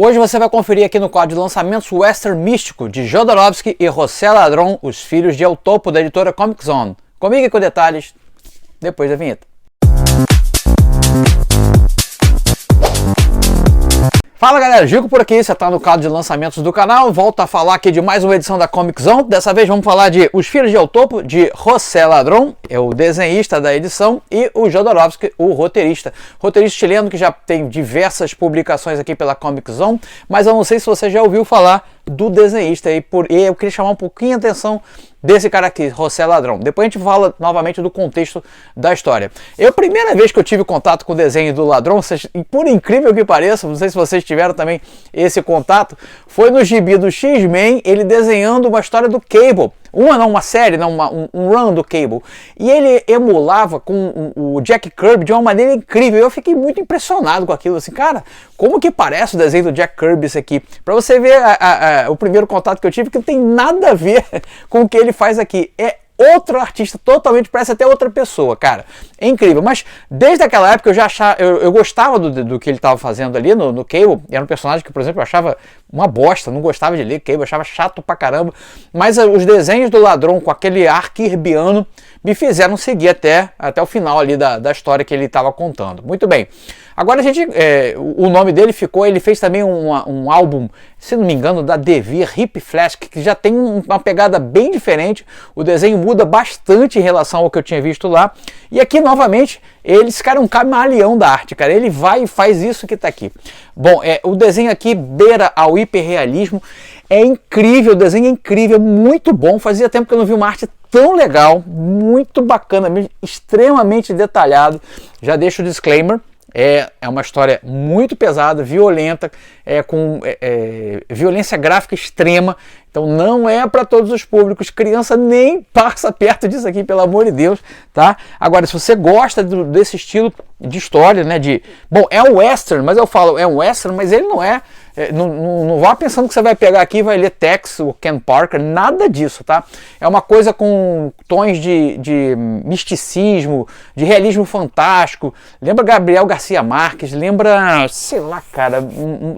Hoje você vai conferir aqui no quadro de lançamentos o western místico de Jodorowsky e José Ladrón, Os Filhos de El Topo, da editora Comic Zone. Comigo e com detalhes depois da vinheta. Fala galera, Gico por aqui, você está no quadro de lançamentos do canal. Volto a falar aqui de mais uma edição da Comic Zone. Dessa vez vamos falar de Os Filhos de El Topo, de José Ladrón, é o desenhista da edição, e o Jodorowsky, o roteirista. Roteirista chileno que já tem diversas publicações aqui pela Comic Zone, mas eu não sei se você já ouviu falar do desenhista e eu queria chamar um pouquinho a atenção desse cara aqui, José Ladrón. Depois a gente fala novamente do contexto da história. A primeira vez que eu tive contato com o desenho do Ladrón, por incrível que pareça, não sei se vocês tiveram também esse contato, foi no gibi do X-Men, ele desenhando uma história do Cable. Uma série, um run do Cable. E ele emulava com o Jack Kirby de uma maneira incrível. Eu fiquei muito impressionado com aquilo. Assim, cara, como que parece o desenho do Jack Kirby isso aqui? Pra você ver o primeiro contato que eu tive, que não tem nada a ver com o que ele faz aqui. É outro artista, totalmente, parece até outra pessoa, cara. É incrível. Mas desde aquela época eu já achava, eu gostava do que ele estava fazendo ali no Cable. Era um personagem que, por exemplo, eu achava uma bosta, não gostava de ler Cable, achava chato pra caramba. Mas os desenhos do Ladrón com aquele ar kirbiano me fizeram seguir até o final ali da história que ele estava contando. Muito bem. Agora o nome dele ficou, ele fez também um álbum, se não me engano, da Devir, Hip Flask, que já tem uma pegada bem diferente. O desenho muda bastante em relação ao que eu tinha visto lá. E aqui, novamente, esse cara é um camaleão da arte, cara. Ele vai e faz isso que está aqui. Bom, o desenho aqui beira ao hiperrealismo. É incrível, o desenho é incrível, muito bom. Fazia tempo que eu não vi uma arte tão legal, muito bacana, extremamente detalhado. Já deixo o disclaimer. É uma história muito pesada, violenta, com violência gráfica extrema. Então não é para todos os públicos. Criança nem passa perto disso aqui, pelo amor de Deus, tá? Agora, se você gosta desse estilo de história, né? Bom, é um western, mas eu falo é um western, mas ele não é. Não vá pensando que você vai pegar aqui e vai ler Tex, o Ken Parker, nada disso, tá? É uma coisa com tons de misticismo, de realismo fantástico. Lembra Gabriel Garcia Marques, lembra, sei lá, cara,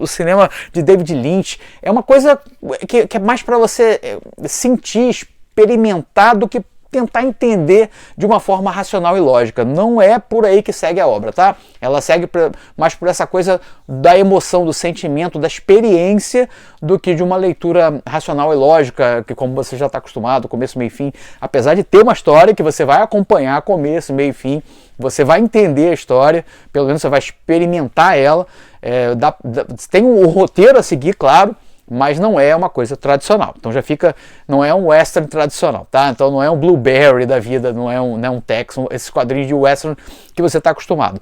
o cinema de David Lynch. É uma coisa que é mais para você sentir, experimentar do que tentar entender de uma forma racional e lógica. Não é por aí que segue a obra, tá? Ela segue mais por essa coisa da emoção, do sentimento, da experiência, do que de uma leitura racional e lógica, que como você já está acostumado, começo, meio e fim. Apesar de ter uma história que você vai acompanhar começo, meio e fim, você vai entender a história, pelo menos você vai experimentar ela. Tem um roteiro a seguir, claro, mas não é uma coisa tradicional. Então já fica, não é um western tradicional, tá? Então não é um Blueberry da vida, não é um Tex, esses quadrinhos de western que você está acostumado.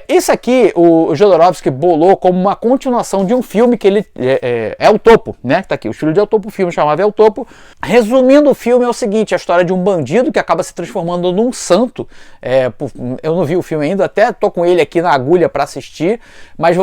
Isso aqui o Jodorowsky bolou como uma continuação de um filme que ele é El Topo, né? Tá aqui, o Filho de El Topo, o filme chamava El Topo. Resumindo o filme é o seguinte: a história de um bandido que acaba se transformando num santo. Eu não vi o filme ainda, até tô com ele aqui na agulha para assistir, mas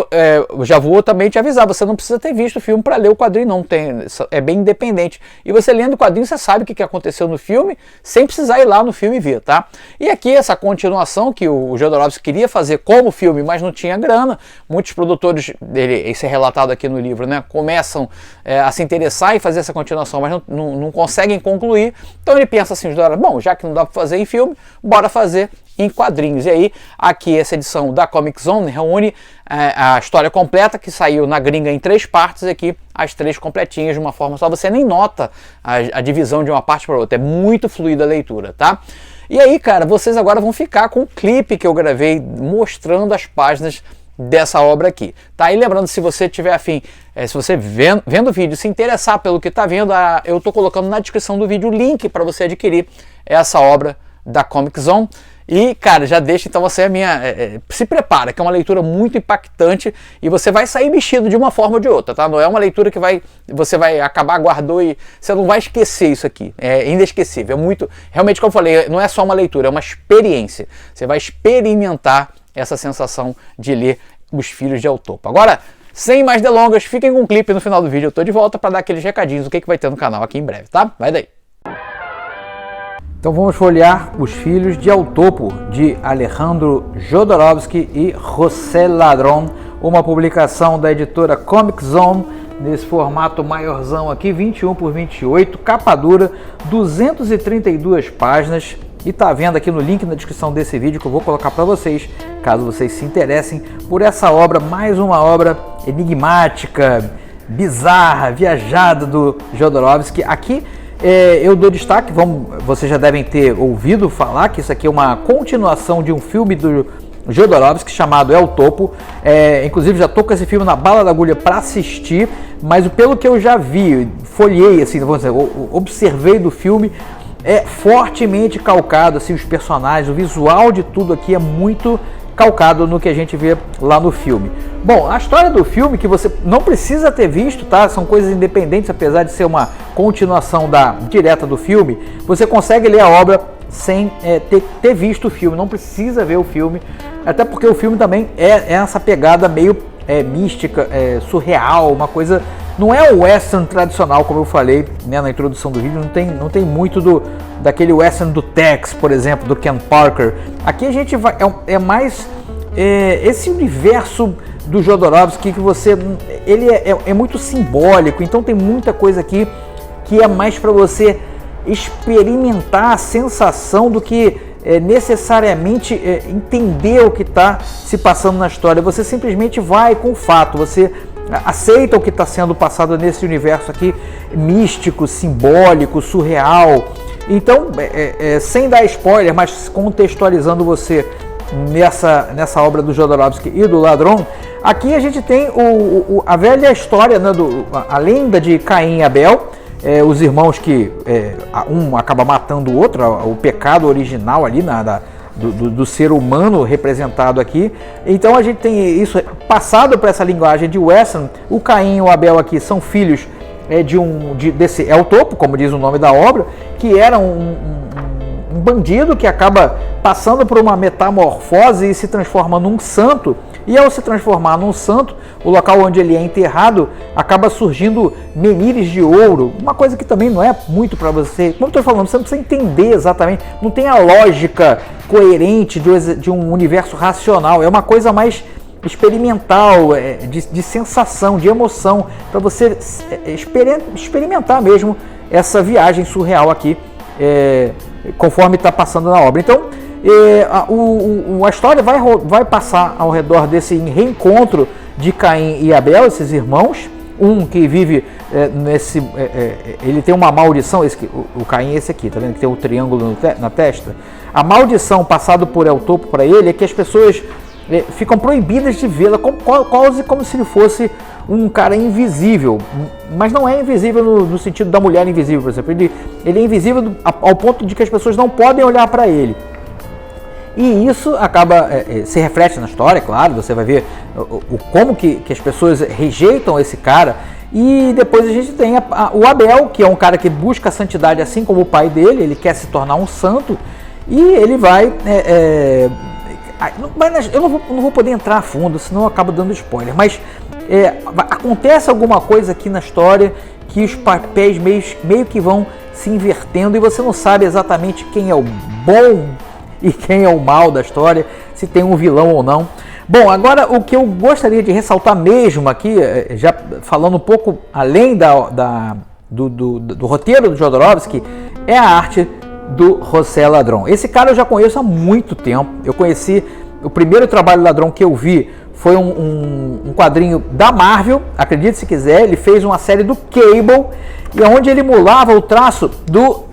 já vou também te avisar, você não precisa ter visto o filme para ler o quadrinho, não tem, é bem independente. E você lendo o quadrinho, você sabe o que aconteceu no filme, sem precisar ir lá no filme ver, tá? E aqui essa continuação que o Jodorowsky queria fazer como filme, mas não tinha grana. Muitos produtores, isso é relatado aqui no livro, né, começam a se interessar em fazer essa continuação, mas não conseguem concluir. Então ele pensa assim, bom, já que não dá para fazer em filme, bora fazer em quadrinhos. E aí, aqui essa edição da Comic Zone reúne a história completa, que saiu na gringa em 3 partes, aqui as 3 completinhas de uma forma só. Você nem nota a divisão de uma parte para outra, é muito fluida a leitura, tá? E aí, cara, vocês agora vão ficar com o clipe que eu gravei mostrando as páginas dessa obra aqui, tá? E lembrando, se você tiver afim, se você vendo o vídeo, se interessar pelo que tá vendo, eu tô colocando na descrição do vídeo o link para você adquirir essa obra da Comic Zone. E, cara, já deixa então você se prepara, que é uma leitura muito impactante e você vai sair mexido de uma forma ou de outra, tá? Não é uma leitura que você vai acabar, guardou e você não vai esquecer isso aqui. É inesquecível, é muito, realmente, como eu falei, não é só uma leitura, é uma experiência. Você vai experimentar essa sensação de ler Os Filhos de El Topo. Agora, sem mais delongas, fiquem com o clipe no final do vídeo. Eu tô de volta para dar aqueles recadinhos do que vai ter no canal aqui em breve, tá? Vai daí. Então vamos folhear Os Filhos de El Topo, de Alejandro Jodorowsky e José Ladrón. uma publicação da editora Comic Zone, nesse formato maiorzão aqui, 21 por 28, capa dura, 232 páginas. E tá vendo aqui no link na descrição desse vídeo que eu vou colocar para vocês, caso vocês se interessem por essa obra, mais uma obra enigmática, bizarra, viajada do Jodorowsky. Aqui eu dou destaque, vocês já devem ter ouvido falar que isso aqui é uma continuação de um filme do Jodorowsky chamado El Topo. Inclusive já tô com esse filme na bala da agulha para assistir, mas pelo que eu já vi, folhei assim, vamos dizer, observei do filme, é fortemente calcado, assim, os personagens, o visual de tudo aqui é muito calcado no que a gente vê lá no filme. Bom, a história do filme, que você não precisa ter visto, tá? São coisas independentes, apesar de ser uma continuação direta do filme, você consegue ler a obra sem ter visto o filme, não precisa ver o filme, até porque o filme também é essa pegada meio mística, surreal, uma coisa. Não é o western tradicional, como eu falei, né, na introdução do vídeo, não tem muito daquele western do Tex, por exemplo, do Ken Parker. Aqui a gente vai, mais esse universo do Jodorowsky que ele é muito simbólico, então tem muita coisa aqui que é mais para você experimentar a sensação do que necessariamente entender o que está se passando na história. Você simplesmente vai com o fato, você aceita o que está sendo passado nesse universo aqui místico, simbólico, surreal. Então, sem dar spoiler, mas contextualizando você nessa obra do Jodorowsky e do Ladrão, aqui a gente tem a velha história, né, a lenda de Caim e Abel, os irmãos que um acaba matando o outro, o pecado original ali do ser humano representado aqui. Então a gente tem isso passado para essa linguagem de western. O Caim e o Abel aqui são filhos desse El Topo, como diz o nome da obra, que era um bandido que acaba passando por uma metamorfose e se transforma num santo. E ao se transformar num santo, o local onde ele é enterrado acaba surgindo menires de ouro, uma coisa que também não é muito para você, como eu estou falando, você não precisa entender exatamente, não tem a lógica coerente de um universo racional, é uma coisa mais experimental, de sensação, de emoção, para você experimentar mesmo essa viagem surreal aqui, conforme está passando na obra. Então, a história vai passar ao redor desse reencontro de Caim e Abel, esses irmãos. Um que vive ele tem uma maldição, o Caim é esse aqui, tá vendo que tem um triângulo na testa? A maldição passada por El Topo para ele é que as pessoas ficam proibidas de vê-la, quase como se ele fosse um cara invisível, mas não é invisível no sentido da mulher invisível, por exemplo. Ele é invisível ao ponto de que as pessoas não podem olhar para ele. E isso acaba se reflete na história, claro, você vai ver como que as pessoas rejeitam esse cara. E depois a gente tem o Abel, que é um cara que busca a santidade assim como o pai dele, ele quer se tornar um santo, e ele vai... eu não vou poder entrar a fundo, senão eu acabo dando spoiler, mas acontece alguma coisa aqui na história que os papéis meio que vão se invertendo e você não sabe exatamente quem é o bom e quem é o mal da história, se tem um vilão ou não. Bom, agora o que eu gostaria de ressaltar mesmo aqui, já falando um pouco além do roteiro do Jodorowsky, é a arte do José Ladrón. Esse cara eu já conheço há muito tempo. Eu conheci, o primeiro trabalho Ladrón que eu vi foi um quadrinho da Marvel, acredite se quiser. Ele fez uma série do Cable, e onde ele emulava o traço do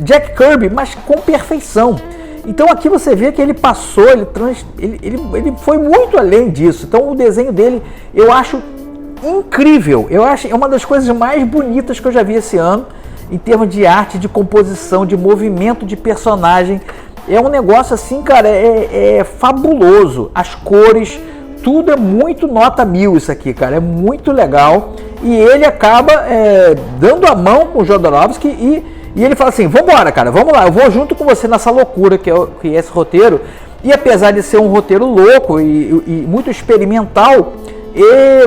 Jack Kirby, mas com perfeição. Então aqui você vê que ele passou, ele foi muito além disso. Então o desenho dele eu acho incrível. Eu acho é uma das coisas mais bonitas que eu já vi esse ano, em termos de arte, de composição, de movimento de personagem. É um negócio assim, cara, é fabuloso. As cores, tudo é muito nota 1000 isso aqui, cara. É muito legal. E ele acaba dando a mão com o Jodorowsky e ele fala assim, vambora, cara, vamos lá, eu vou junto com você nessa loucura que é esse roteiro. E apesar de ser um roteiro louco e muito experimental,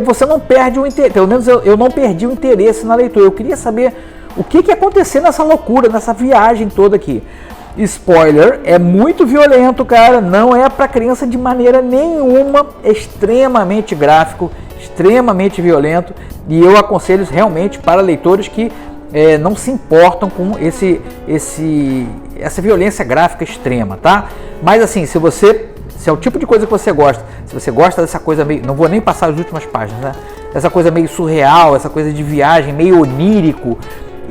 você não perde o interesse, pelo menos eu não perdi o interesse na leitura. Eu queria saber o que ia acontecer nessa loucura, nessa viagem toda aqui. Spoiler, é muito violento, cara, não é para criança de maneira nenhuma, é extremamente gráfico, extremamente violento, e eu aconselho realmente para leitores que não se importam com essa violência gráfica extrema, tá? Mas assim, se é o tipo de coisa que você gosta, se você gosta dessa coisa meio, não vou nem passar as últimas páginas, né? Essa coisa meio surreal, essa coisa de viagem, meio onírico,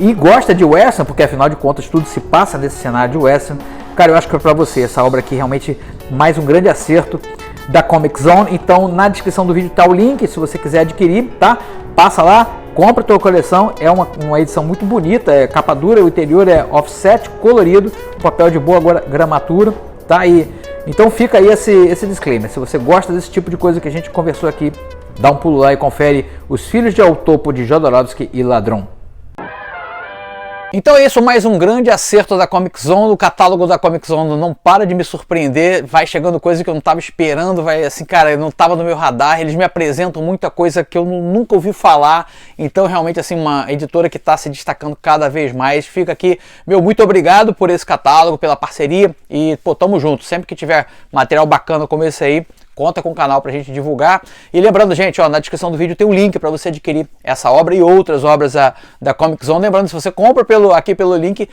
e gosta de western, porque afinal de contas tudo se passa nesse cenário de western, cara, eu acho que é pra você, essa obra aqui realmente mais um grande acerto da Comic Zone. Então na descrição do vídeo tá o link, se você quiser adquirir, tá? Passa lá, compra a tua coleção, é uma edição muito bonita, é capa dura, o interior é offset, colorido, papel de boa gramatura, tá aí. Então fica aí esse disclaimer, se você gosta desse tipo de coisa que a gente conversou aqui, dá um pulo lá e confere Os Filhos de Autopo de Jodorowsky e Ladron. Então é isso, mais um grande acerto da Comic Zone. O catálogo da Comic Zone não para de me surpreender, vai chegando coisa que eu não estava esperando, vai assim, cara, não estava no meu radar, eles me apresentam muita coisa que eu nunca ouvi falar, então realmente assim, uma editora que está se destacando cada vez mais. Fica aqui, meu muito obrigado por esse catálogo, pela parceria e, pô, tamo junto, sempre que tiver material bacana como esse aí, conta com o canal pra gente divulgar. E lembrando, gente, ó, na descrição do vídeo tem um link para você adquirir essa obra e outras obras da Comic Zone. Lembrando, se você compra aqui pelo link,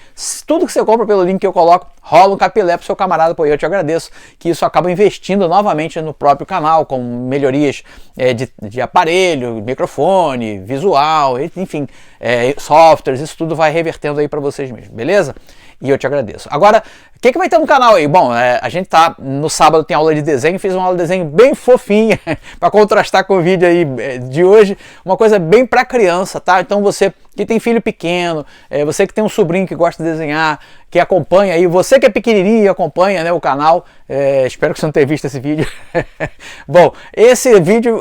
tudo que você compra pelo link que eu coloco, rola um capilé pro seu camarada, pô, eu te agradeço, que isso acaba investindo novamente no próprio canal, com melhorias de aparelho, microfone, visual, enfim, softwares, isso tudo vai revertendo aí para vocês mesmos, beleza? E eu te agradeço. Agora, o que vai ter no canal aí? Bom, a gente tá no sábado, tem aula de desenho, fiz uma aula de desenho bem fofinha para contrastar com o vídeo aí de hoje, uma coisa bem para criança, tá? Então você que tem filho pequeno, você que tem um sobrinho que gosta de desenhar, que acompanha aí, você que é pequenininho e acompanha, né, o canal, espero que você não tenha visto esse vídeo. Bom, esse vídeo,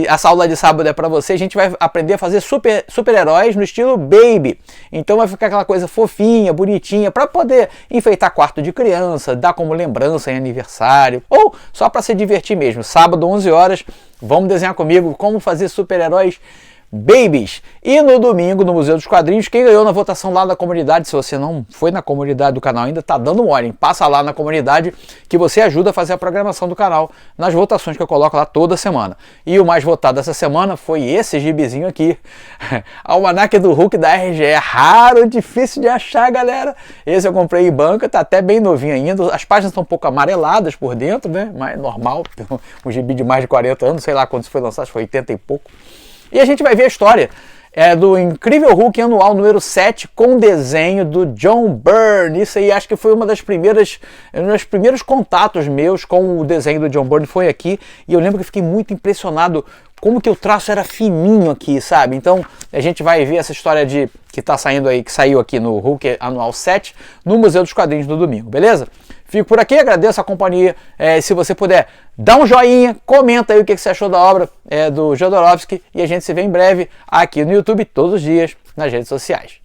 essa aula de sábado é para você, a gente vai aprender a fazer super-heróis no estilo baby, então vai ficar aquela coisa fofinha, bonitinha, para poder enfeitar quarto de criança, dar como lembrança em aniversário, ou só para se divertir mesmo. Sábado, 11 horas, vamos desenhar comigo como fazer super-heróis babies. E no domingo, no Museu dos Quadrinhos, quem ganhou na votação lá da comunidade, se você não foi na comunidade do canal ainda, tá dando mole, hein? Passa lá na comunidade que você ajuda a fazer a programação do canal nas votações que eu coloco lá toda semana. E o mais votado essa semana foi esse gibizinho aqui, Almanac do Hulk da RGE, raro, difícil de achar, galera. Esse eu comprei em banca, tá até bem novinho ainda, as páginas estão um pouco amareladas por dentro, né? Mas normal, um gibi de mais de 40 anos, sei lá quando isso foi lançado, acho que foi 80 e pouco. E a gente vai ver a história do Incrível Hulk anual número 7 com desenho do John Byrne. Isso aí acho que foi um dos primeiros contatos meus com o desenho do John Byrne foi aqui. E eu lembro que fiquei muito impressionado como que o traço era fininho aqui, sabe? Então a gente vai ver essa história que tá saindo aí, que saiu aqui no Hulk anual 7 no Museu dos Quadrinhos no domingo, beleza? Fico por aqui, agradeço a companhia. Se você puder, dá um joinha, comenta aí o que você achou da obra do Jodorowsky e a gente se vê em breve aqui no YouTube todos os dias nas redes sociais.